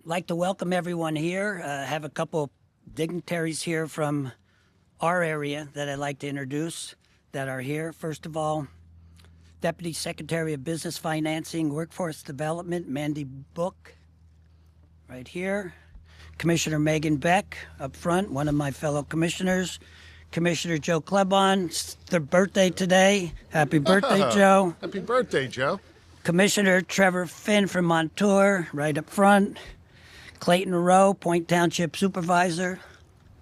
like to welcome everyone here. Have a couple dignitaries here from our area that I'd like to introduce that are here. First of all, Deputy Secretary of Business Financing, Workforce Development, Mandy Book, right here. Commissioner Megan Beck up front, one of my fellow commissioners. Commissioner Joe Klebon, it's their birthday today. Happy birthday, Joe. Happy birthday, Joe. Commissioner Trevor Finn from Montour, right up front. Clayton Rowe, Point Township Supervisor.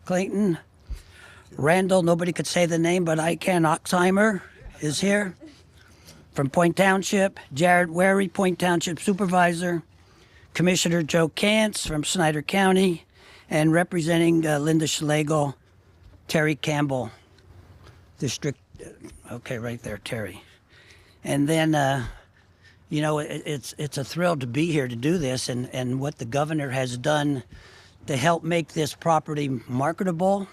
Clayton. Randall, nobody could say the name, but I can. Oxheimer is here from Point Township. Jared Wary, Point Township Supervisor. Commissioner Joe Kantz from Snyder County. And representing Linda Schlegel, Terry Campbell, District. Okay, right there, Terry. And then, you know, it's a thrill to be here to do this, and what the governor has done to help make this property marketable.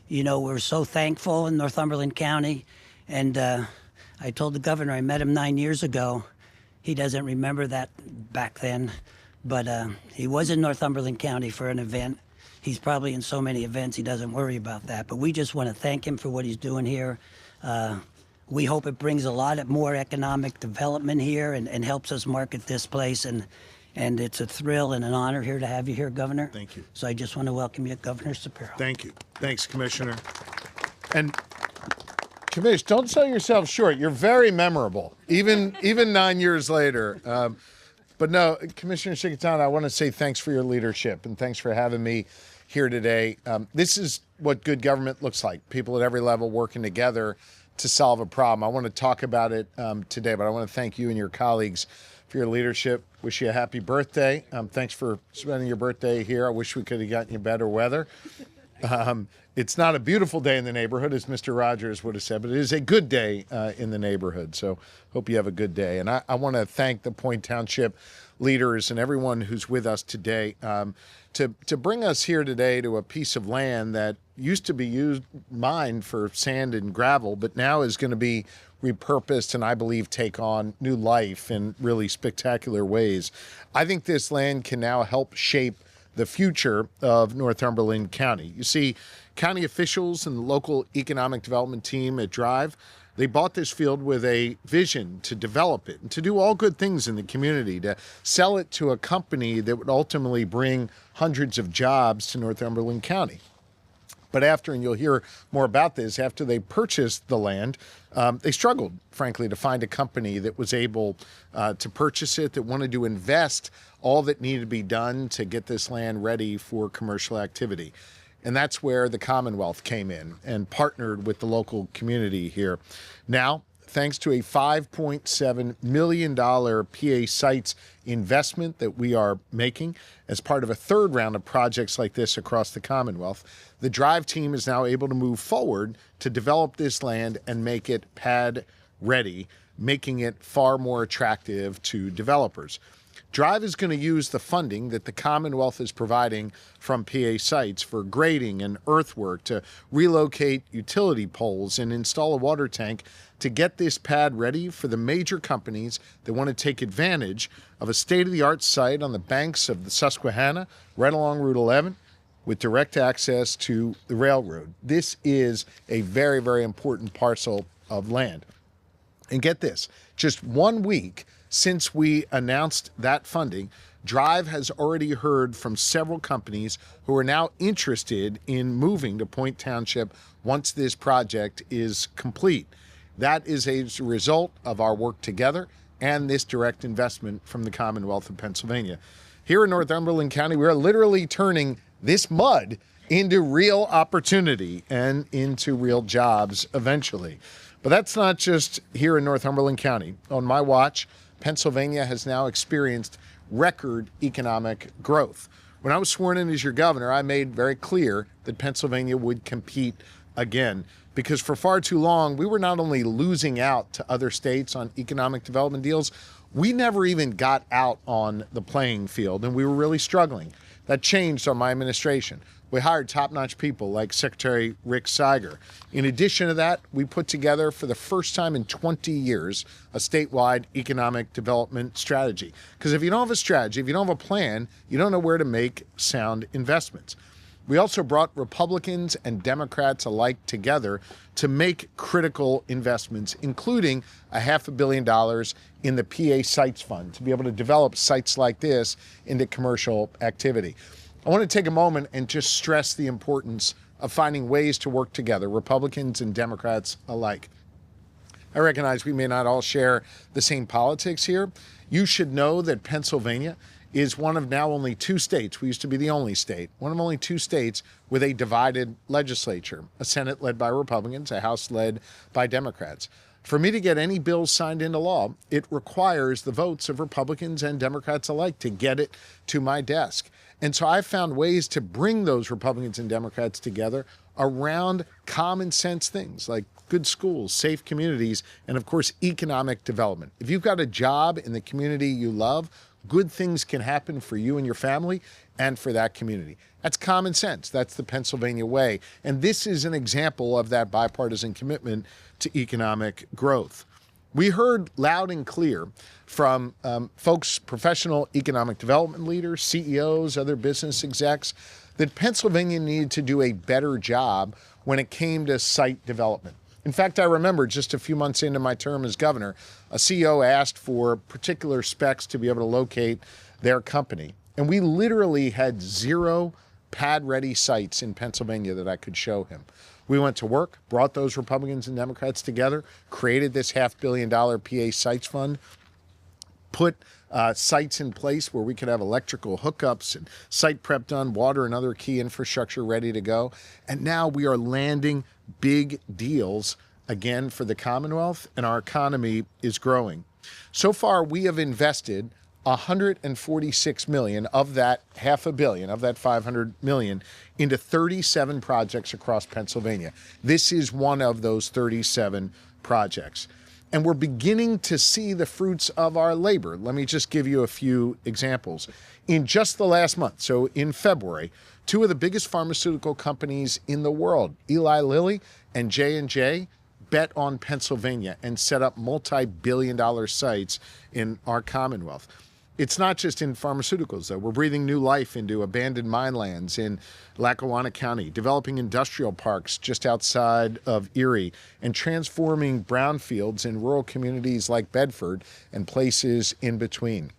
You know, we're so thankful in Northumberland County, and I told the governor I met him 9 years ago. He doesn't remember that back then, but he was in Northumberland County for an event. He's probably in so many events he doesn't worry about that, but we just want to thank him for what he's doing here. We hope it brings a lot more economic development here and helps us market this place. And it's a thrill and an honor here to have you here, Governor. Thank you. So I just want to welcome you, Governor Shapiro. Thank you. Thanks, Commissioner. And Commissioner, don't sell yourself short. You're very memorable, even 9 years later. But no, Commissioner Shikatana, I want to say thanks for your leadership and thanks for having me here today. This is what good government looks like. People at every level working together to solve a problem. I want to talk about it today, but I want to thank you and your colleagues for your leadership. Wish you a happy birthday. Thanks for spending your birthday here. I wish we could have gotten you better weather. It's not a beautiful day in the neighborhood, as Mr. Rogers would have said, but it is a good day in the neighborhood. So hope you have a good day. And I want to thank the Point Township leaders and everyone who's with us today to bring us here today to a piece of land that used to be mined for sand and gravel, but now is going to be repurposed and I believe take on new life in really spectacular ways. I think this land can now help shape the future of Northumberland County. You see, county officials and the local economic development team at Drive, they bought this field with a vision to develop it and to do all good things in the community, to sell it to a company that would ultimately bring hundreds of jobs to Northumberland County. But after, and you'll hear more about this, after they purchased the land, they struggled, frankly, to find a company that was able to purchase it, that wanted to invest all that needed to be done to get this land ready for commercial activity. And that's where the Commonwealth came in and partnered with the local community here. Now, thanks to a $5.7 million PA sites investment that we are making as part of a third round of projects like this across the Commonwealth, the Drive team is now able to move forward to develop this land and make it pad ready, making it far more attractive to developers. Drive is going to use the funding that the Commonwealth is providing from PA sites for grading and earthwork to relocate utility poles and install a water tank to get this pad ready for the major companies that want to take advantage of a state-of-the-art site on the banks of the Susquehanna, right along Route 11, with direct access to the railroad. This is a very, very important parcel of land. And get this, just 1 week since we announced that funding, Drive has already heard from several companies who are now interested in moving to Point Township once this project is complete. That is a result of our work together and this direct investment from the Commonwealth of Pennsylvania. Here in Northumberland County, we are literally turning this mud into real opportunity and into real jobs eventually. But that's not just here in Northumberland County. On my watch, Pennsylvania has now experienced record economic growth. When I was sworn in as your governor, I made very clear that Pennsylvania would compete again, because for far too long, we were not only losing out to other states on economic development deals, We never even got out on the playing field, and we were really struggling. That changed on my administration. We hired top-notch people like Secretary Rick Seiger. In addition to that, we put together for the first time in 20 years a statewide economic development strategy. Because if you don't have a strategy, if you don't have a plan, you don't know where to make sound investments. We also brought Republicans and Democrats alike together to make critical investments, including $500 million in the PA Sites Fund to be able to develop sites like this into commercial activity. I want to take a moment and just stress the importance of finding ways to work together, Republicans and Democrats alike. I recognize we may not all share the same politics here. You should know that Pennsylvania is one of now only 2 states, we used to be the only state, one of only 2 states with a divided legislature, a Senate led by Republicans, a House led by Democrats. For me to get any bills signed into law, it requires the votes of Republicans and Democrats alike to get it to my desk. And so I've found ways to bring those Republicans and Democrats together around common sense things like good schools, safe communities, and of course, economic development. If you've got a job in the community you love, good things can happen for you and your family and for that community. That's common sense. That's the Pennsylvania way. And this is an example of that bipartisan commitment to economic growth. We heard loud and clear from folks, professional economic development leaders, CEOs, other business execs, that Pennsylvania needed to do a better job when it came to site development. In fact, I remember just a few months into my term as governor, a CEO asked for particular specs to be able to locate their company. And we literally had 0 pad-ready sites in Pennsylvania that I could show him. We went to work, brought those Republicans and Democrats together, created this $500 million PA Sites Fund, put sites in place where we could have electrical hookups and site prep done, water and other key infrastructure ready to go. And now we are landing big deals again for the Commonwealth, and our economy is growing. So far, we have invested $146 million of that $500 million, of that $500 million, into 37 projects across Pennsylvania. This is one of those 37 projects. And we're beginning to see the fruits of our labor. Let me just give you a few examples. In just the last month, so in February, 2 of the biggest pharmaceutical companies in the world, Eli Lilly and J&J, bet on Pennsylvania and set up multi-billion-dollar sites in our Commonwealth. It's not just in pharmaceuticals, though. We're breathing new life into abandoned mine lands in Lackawanna County, developing industrial parks just outside of Erie, and transforming brownfields in rural communities like Bedford and places in between.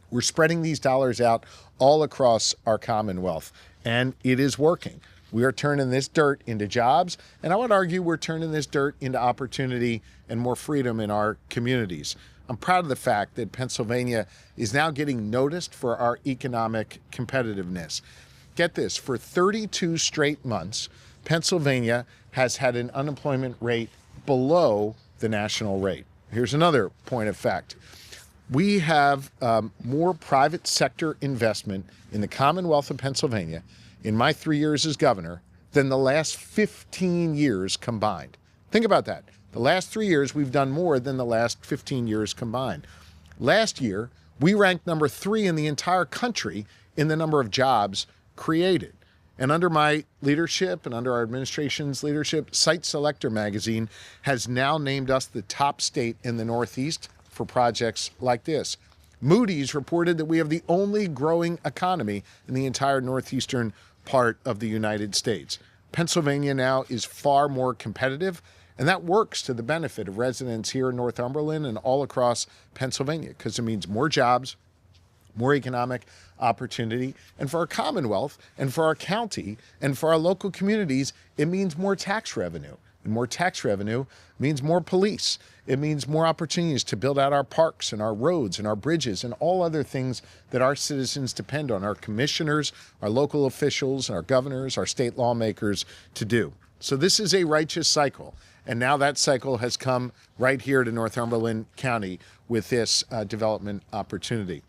We're spreading these dollars out all across our Commonwealth, and it is working. We are turning this dirt into jobs, and I would argue we're turning this dirt into opportunity and more freedom in our communities. I'm proud of the fact that Pennsylvania is now getting noticed for our economic competitiveness. Get this, for 32 straight months, Pennsylvania has had an unemployment rate below the national rate. Here's another point of fact. We have more private sector investment in the Commonwealth of Pennsylvania in my 3 years as governor than the last 15 years combined. Think about that. The last 3 years, we've done more than the last 15 years combined. Last year, we ranked number 3 in the entire country in the number of jobs created. And under my leadership and under our administration's leadership, Site Selector magazine has now named us the top state in the Northeast for projects like this. Moody's reported that we have the only growing economy in the entire northeastern part of the United States. Pennsylvania now is far more competitive, and that works to the benefit of residents here in Northumberland and all across Pennsylvania because it means more jobs, more economic opportunity, and for our Commonwealth and for our county and for our local communities, it means more tax revenue. And more tax revenue means more police. It means more opportunities to build out our parks and our roads and our bridges and all other things that our citizens depend on our commissioners, our local officials, our governors, our state lawmakers to do. So this is a righteous cycle. And now that cycle has come right here to Northumberland County with this development opportunity.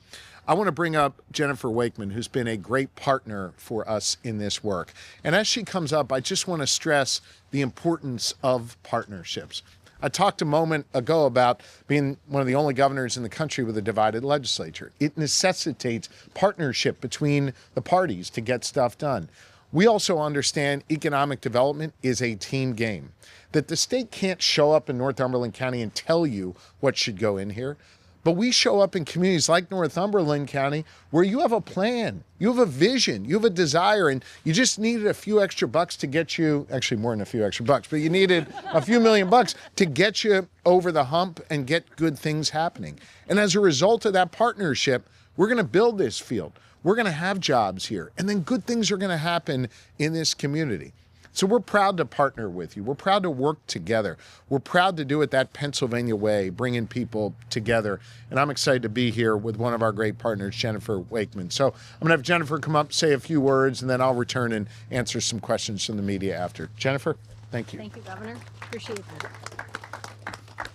I want to bring up Jennifer Wakeman, who's been a great partner for us in this work. And as she comes up, I just want to stress the importance of partnerships. I talked a moment ago about being one of the only governors in the country with a divided legislature. It necessitates partnership between the parties to get stuff done. We also understand economic development is a team game, that the state can't show up in Northumberland County and tell you what should go in here. But we show up in communities like Northumberland County where you have a plan, you have a vision, you have a desire, and you just needed a few extra bucks to get you, actually more than a few extra bucks, but you needed a few $1,000,000 to get you over the hump and get good things happening. And as a result of that partnership, we're going to build this field. We're going to have jobs here, and then good things are going to happen in this community. So we're proud to partner with you. We're proud to work together. We're proud to do it that Pennsylvania way, bringing people together. And I'm excited to be here with one of our great partners, Jennifer Wakeman. So I'm going to have Jennifer come up, say a few words, and then I'll return and answer some questions from the media after. Jennifer, thank you. Thank you, Governor. Appreciate that.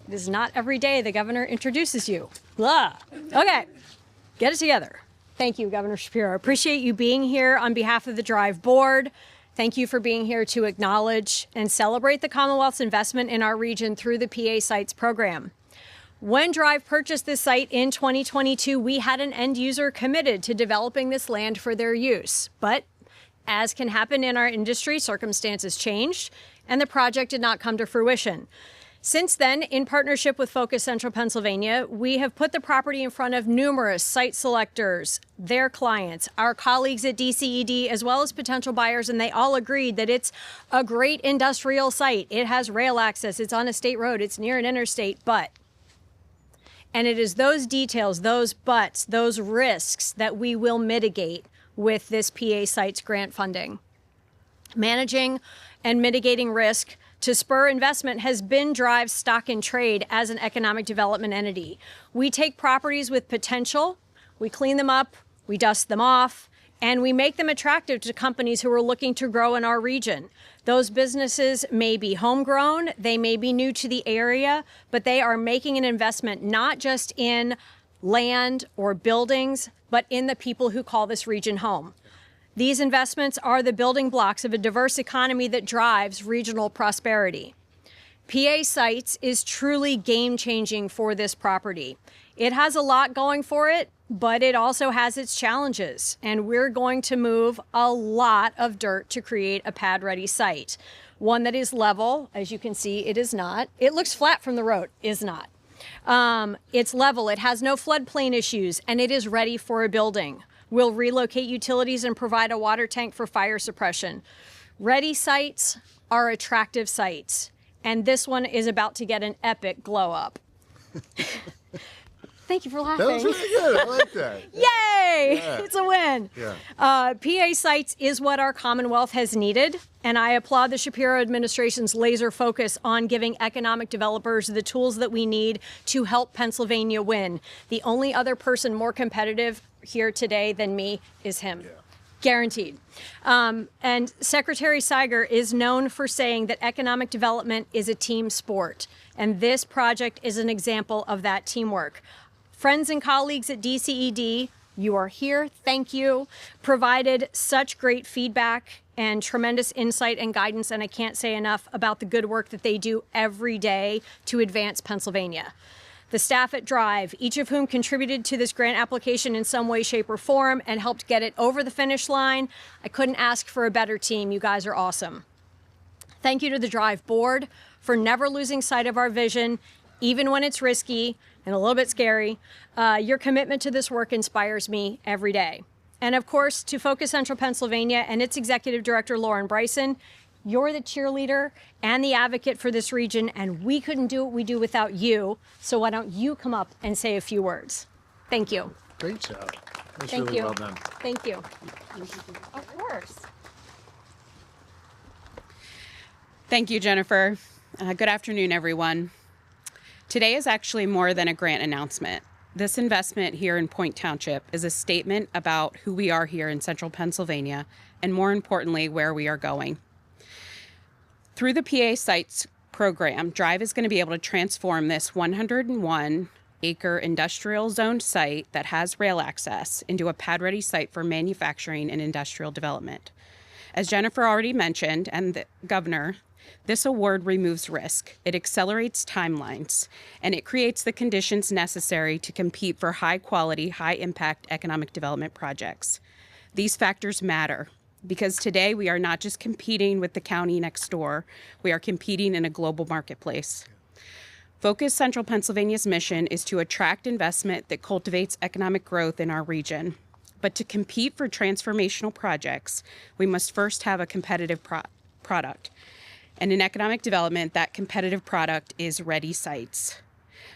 It is not every day the governor introduces you. Blah. Okay, get it together. Thank you, Governor Shapiro. I appreciate you being here on behalf of the Drive Board. Thank you for being here to acknowledge and celebrate the Commonwealth's investment in our region through the PA Sites program. When Drive purchased this site in 2022, we had an end user committed to developing this land for their use. But as can happen in our industry, circumstances changed and the project did not come to fruition. Since then, in partnership with Focus Central Pennsylvania, we have put the property in front of numerous site selectors, their clients, our colleagues at DCED, as well as potential buyers, and they all agreed that it's a great industrial site. It has rail access, it's on a state road, it's near an interstate, and it is those details, those buts, those risks that we will mitigate with this PA Sites grant funding. Managing and mitigating risk to spur investment has been Drive's stock in trade as an economic development entity. We take properties with potential, we clean them up, we dust them off, and we make them attractive to companies who are looking to grow in our region. Those businesses may be homegrown, they may be new to the area, but they are making an investment not just in land or buildings, but in the people who call this region home. These investments are the building blocks of a diverse economy that drives regional prosperity. PA Sites is truly game-changing for this property. It has a lot going for it, but it also has its challenges, and we're going to move a lot of dirt to create a pad-ready site. One that is level, as you can see, it is not. It looks flat from the road, is not. It's level, it has no floodplain issues, and it is ready for a building. We'll relocate utilities and provide a water tank for fire suppression. Ready sites are attractive sites, and this one is about to get an epic glow up. Thank you for laughing. That was really good. I like that. Yay! Yeah. It's a win. Yeah. PA Sites is what our Commonwealth has needed, and I applaud the Shapiro administration's laser focus on giving economic developers the tools that we need to help Pennsylvania win. The only other person more competitive here today than me is him. Yeah. Guaranteed. And Secretary Siger is known for saying that economic development is a team sport, and this project is an example of that teamwork. Friends and colleagues at DCED, you are here, thank you, provided such great feedback and tremendous insight and guidance, and I can't say enough about the good work that they do every day to advance Pennsylvania. The staff at Drive, each of whom contributed to this grant application in some way, shape, or form and helped get it over the finish line. I couldn't ask for a better team. You guys are awesome. Thank you to the Drive Board for never losing sight of our vision, even when it's risky and a little bit scary. Your commitment to this work inspires me every day. And of course, to Focus Central Pennsylvania and its Executive Director, Lauren Bryson, you're the cheerleader and the advocate for this region, and we couldn't do what we do without you. So why don't you come up and say a few words? Thank you. Great job. That's Thank really you. well done. Thank you. Of course. Thank you, Jennifer. Good afternoon, everyone. Today is actually more than a grant announcement. This investment here in Point Township is a statement about who we are here in Central Pennsylvania, and more importantly, where we are going. Through the PA Sites program, Drive is going to be able to transform this 101-acre industrial zoned site that has rail access into a pad-ready site for manufacturing and industrial development. As Jennifer already mentioned, and the governor, This award removes risk, it accelerates timelines, and it creates the conditions necessary to compete for high-quality, high-impact economic development projects. These factors matter because today we are not just competing with the county next door, we are competing in a global marketplace. Focus Central Pennsylvania's mission is to attract investment that cultivates economic growth in our region. But to compete for transformational projects, we must first have a competitive product. And in economic development, that competitive product is ready sites.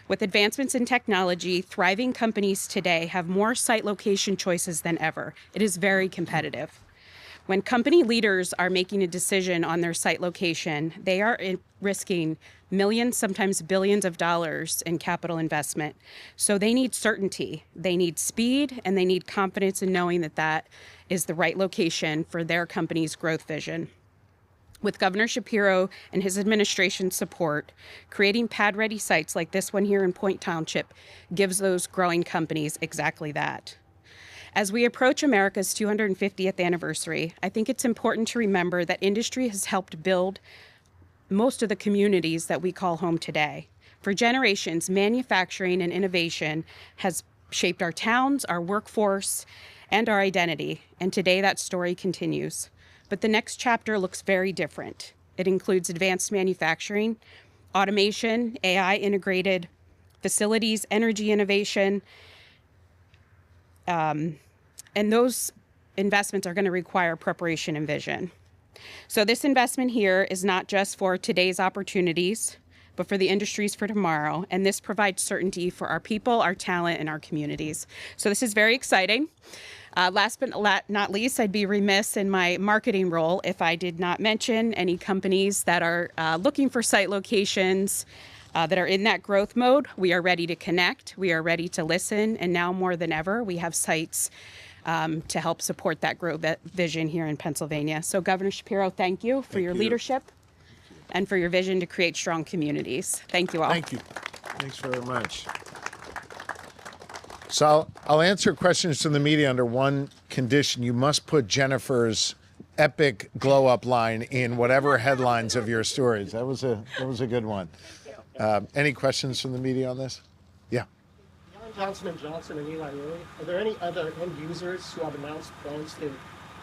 With advancements in technology, thriving companies today have more site location choices than ever. It is very competitive. When company leaders are making a decision on their site location, they are risking millions, sometimes billions of dollars in capital investment. So they need certainty, they need speed, and they need confidence in knowing that that is the right location for their company's growth vision. With Governor Shapiro and his administration's support, creating pad-ready sites like this one here in Point Township gives those growing companies exactly that. As we approach America's 250th anniversary, I think it's important to remember that industry has helped build most of the communities that we call home today. For generations, manufacturing and innovation has shaped our towns, our workforce, and our identity, and today that story continues. But the next chapter looks very different. It includes advanced manufacturing, automation, AI integrated facilities, energy innovation, and those investments are going to require preparation and vision. So this investment here is not just for today's opportunities, but for the industries for tomorrow. And this provides certainty for our people, our talent, and our communities. So this is very exciting. Last but not least, I'd be remiss in my marketing role if I did not mention any companies that are looking for site locations that are in that growth mode. We are ready to connect. We are ready to listen. And now more than ever, we have sites to help support that growth vision here in Pennsylvania. So Governor Shapiro, thank you for your leadership and for your vision to create strong communities. Thank you all. Thank you. Thanks very much. So I'll answer questions from the media under one condition. You must put Jennifer's epic glow up line in whatever headlines of your stories. That was a good one. Any questions from the media on this? Yeah. Beyond Johnson & Johnson and Eli Lilly, are there any other end users who have announced plans to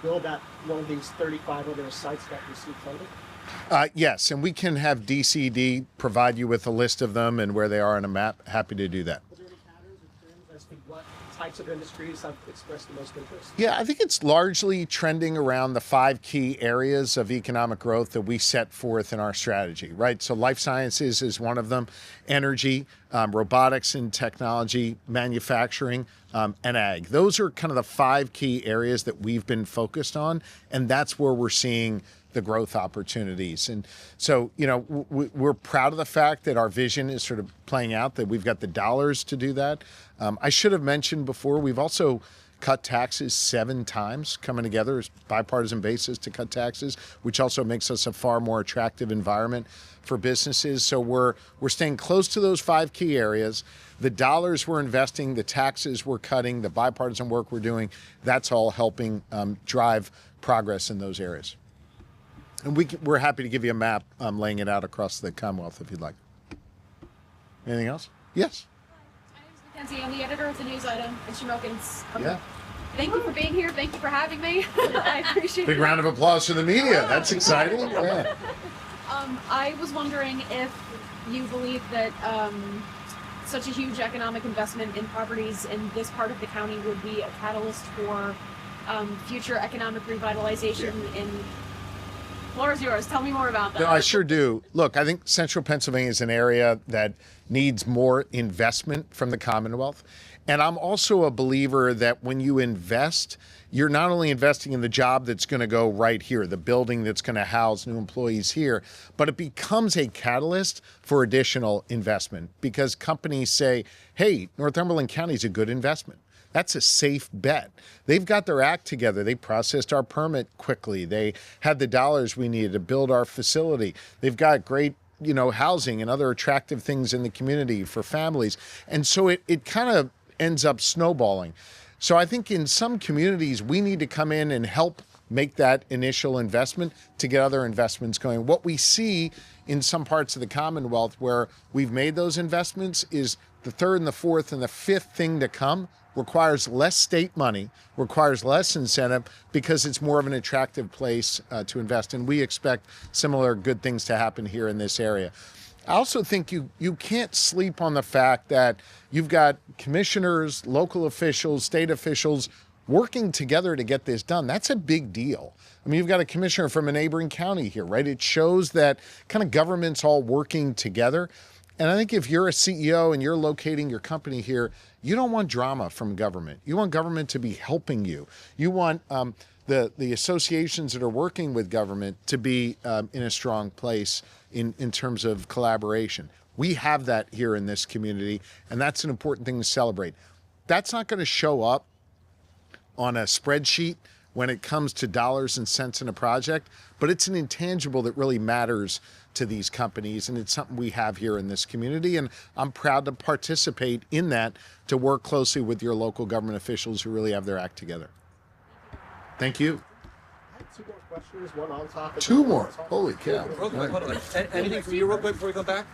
build at one of these 35 other sites that receive funding? Yes, and we can have DCD provide you with a list of them and where they are on a map. Happy to do that. Are there any patterns or trends as to what types of industries have expressed the most interest? Yeah, I think it's largely trending around the 5 key areas of economic growth that we set forth in our strategy, right? So life sciences is one of them, energy, robotics and technology, manufacturing, and ag. Those are kind of the 5 key areas that we've been focused on, and that's where we're seeing the growth opportunities. And so, you know, we're proud of the fact that our vision is sort of playing out, that we've got the dollars to do that. I should have mentioned before, we've also cut taxes 7 times, coming together as bipartisan basis to cut taxes, which also makes us a far more attractive environment for businesses. So we're staying close to those 5 key areas. The dollars we're investing, the taxes we're cutting, the bipartisan work we're doing, that's all helping drive progress in those areas. And we're happy to give you a map laying it out across the Commonwealth if you'd like. Anything else? Yes. My name is Mackenzie. I'm the editor of the news item in Shamokins. Yeah. Thank you for being here. Thank you for having me. I appreciate Big it. round of applause for the media. That's exciting. Yeah. I was wondering if you believe that such a huge economic investment in properties in this part of the county would be a catalyst for future economic revitalization in... Floor is yours. Tell me more about that. No, I sure do. Look, I think Central Pennsylvania is an area that needs more investment from the Commonwealth. And I'm also a believer that when you invest, you're not only investing in the job that's going to go right here, the building that's going to house new employees here, but it becomes a catalyst for additional investment because companies say, hey, Northumberland County is a good investment. That's a safe bet. They've got their act together. They processed our permit quickly. They had the dollars we needed to build our facility. They've got great, you know, housing and other attractive things in the community for families. And so it kind of ends up snowballing. So I think in some communities, we need to come in and help make that initial investment to get other investments going. What we see in some parts of the Commonwealth where we've made those investments is the third and the fourth and the fifth thing to come requires less state money, requires less incentive because it's more of an attractive place to invest. And we expect similar good things to happen here in this area. I also think you can't sleep on the fact that you've got commissioners, local officials, state officials working together to get this done. That's a big deal. I mean, you've got a commissioner from a neighboring county here, right? It shows that kind of government's all working together. And I think if you're a CEO and you're locating your company here, you don't want drama from government. You want government to be helping you. You want the associations that are working with government to be in a strong place in terms of collaboration. We have that here in this community, and that's an important thing to celebrate. That's not going to show up on a spreadsheet when it comes to dollars and cents in a project, but it's an intangible that really matters to these companies, and it's something we have here in this community, and I'm proud to participate in that, to work closely with your local government officials who really have their act together. Thank you. I have two more questions, one on topic. Two more. Holy cow. Real quick, hold on. Anything for you real quick before we come back?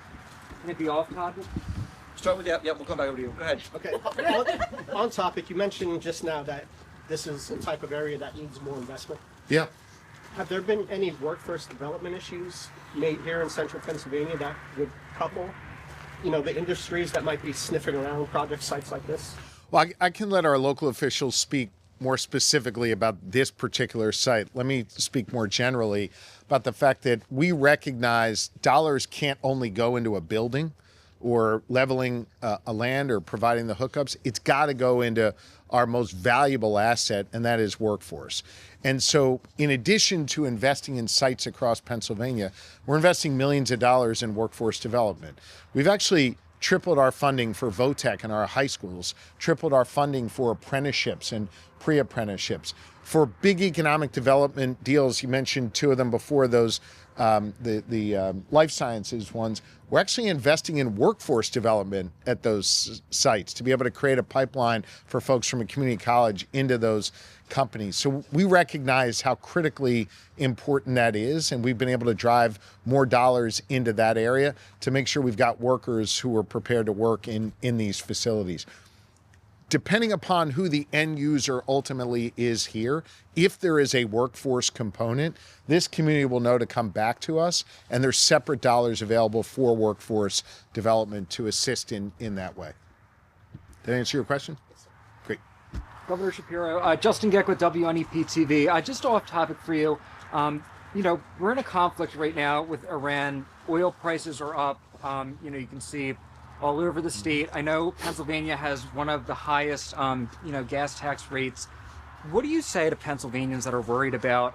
Anything off topic? Start with that. Yep, we'll come back over to you. Go ahead. Okay. On topic, you mentioned just now that this is a type of area that needs more investment. Yeah. Have there been any workforce development issues made here in central Pennsylvania that would couple, the industries that might be sniffing around project sites like this? Well, I can let our local officials speak more specifically about this particular site. Let me speak more generally about the fact that we recognize dollars can't only go into a building or leveling a land or providing the hookups. It's got to go into our most valuable asset, and that is workforce. And so in addition to investing in sites across Pennsylvania, we're investing millions of dollars in workforce development. We've actually tripled our funding for VOTEC in our high schools, tripled our funding for apprenticeships and pre-apprenticeships. For big economic development deals, you mentioned two of them before, those the life sciences ones, we're actually investing in workforce development at those sites to be able to create a pipeline for folks from a community college into those companies. So we recognize how critically important that is, and we've been able to drive more dollars into that area to make sure we've got workers who are prepared to work in these facilities. Depending upon who the end user ultimately is here, if there is a workforce component, this community will know to come back to us, and there's separate dollars available for workforce development to assist in that way. Did I answer your question? Great. Governor Shapiro, Justin Geck with WNEP TV. Just off topic for you. We're in a conflict right now with Iran. Oil prices are up. You can see all over the state. I know Pennsylvania has one of the highest, gas tax rates. What do you say to Pennsylvanians that are worried about,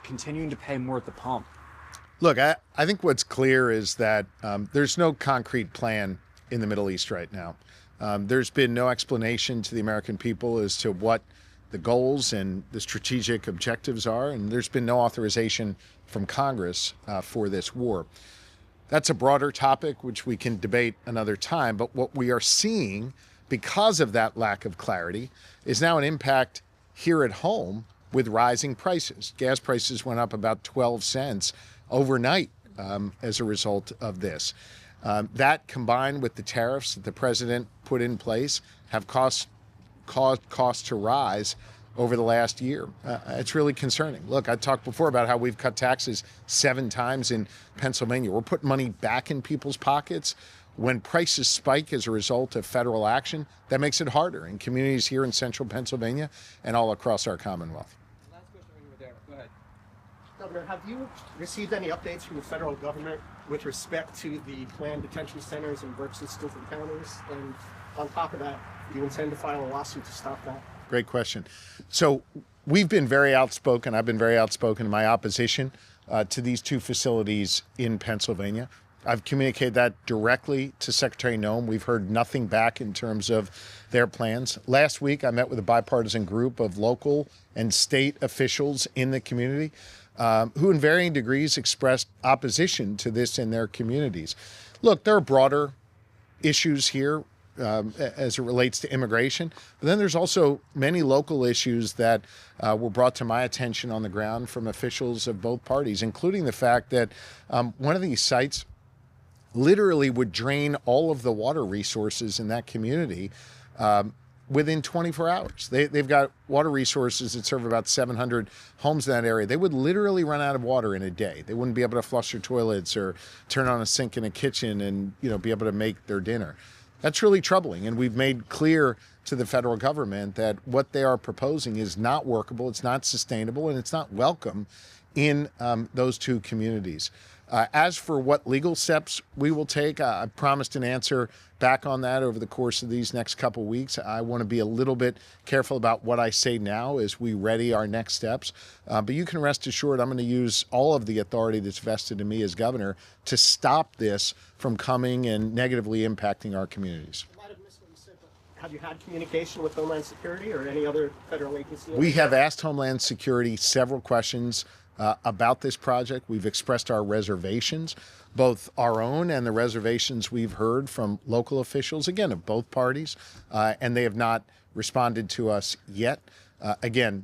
continuing to pay more at the pump? Look, I think what's clear is that there's no concrete plan in the Middle East right now. There's been no explanation to the American people as to what the goals and the strategic objectives are, and there's been no authorization from Congress for this war. That's a broader topic, which we can debate another time, but what we are seeing because of that lack of clarity is now an impact here at home with rising prices. Gas prices went up about 12 cents overnight as a result of this. That combined with the tariffs that the president put in place have caused costs to rise over the last year. It's really concerning. Look, I talked before about how we've cut taxes 7 times in Pennsylvania. We're putting money back in people's pockets. When prices spike as a result of federal action, that makes it harder in communities here in central Pennsylvania and all across our Commonwealth. Last question when you were there. Go ahead. Governor, have you received any updates from the federal government with respect to the planned detention centers in Berks and Stilton counties? And on top of that, do you intend to file a lawsuit to stop that? Great question. So we've been very outspoken. I've been very outspoken in my opposition to these 2 facilities in Pennsylvania. I've communicated that directly to Secretary Noem. We've heard nothing back in terms of their plans. Last week, I met with a bipartisan group of local and state officials in the community who in varying degrees expressed opposition to this in their communities. Look, there are broader issues here as it relates to immigration. But then there's also many local issues that were brought to my attention on the ground from officials of both parties, including the fact that one of these sites literally would drain all of the water resources in that community within 24 hours. They've got water resources that serve about 700 homes in that area. They would literally run out of water in a day. They wouldn't be able to flush their toilets or turn on a sink in a kitchen and be able to make their dinner. That's really troubling, and we've made clear to the federal government that what they are proposing is not workable, it's not sustainable, and it's not welcome in those two communities. As for what legal steps we will take, I promised an answer back on that over the course of these next couple weeks. I want to be a little bit careful about what I say now as we ready our next steps. But you can rest assured I'm going to use all of the authority that's vested in me as governor to stop this from coming and negatively impacting our communities. I might have missed what you said, but have you had communication with Homeland Security or any other federal agency? We have asked Homeland Security several questions about this project. We've expressed our reservations, both our own and the reservations we've heard from local officials, again, of both parties, and they have not responded to us yet. The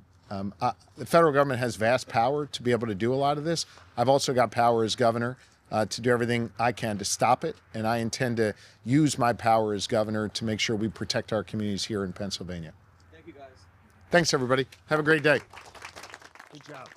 federal government has vast power to be able to do a lot of this. I've also got power as governor to do everything I can to stop it, and I intend to use my power as governor to make sure we protect our communities here in Pennsylvania. Thank you, guys. Thanks, everybody. Have a great day. Good job.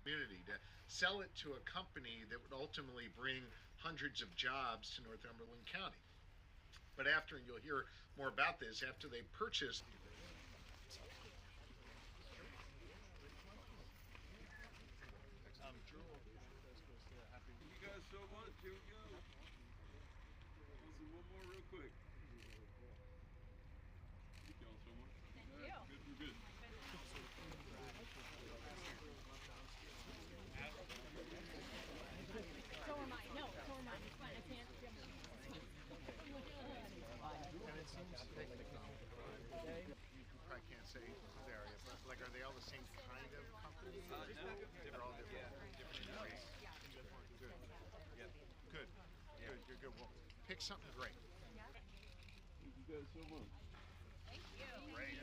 Community to sell it to a company that would ultimately bring hundreds of jobs to Northumberland County. But after, and you'll hear more about this, after they purchased You guys so much. Here we go. Let's do one more real quick. Thank y'all so much. Thank you. Good for good. I can't say this area, but like, are they all the same kind of company? They're all different. Different ways. Good. Good. Good. Good. You're good. Well, pick something great. Thank you guys so much. Great.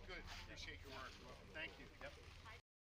Good. Appreciate your work.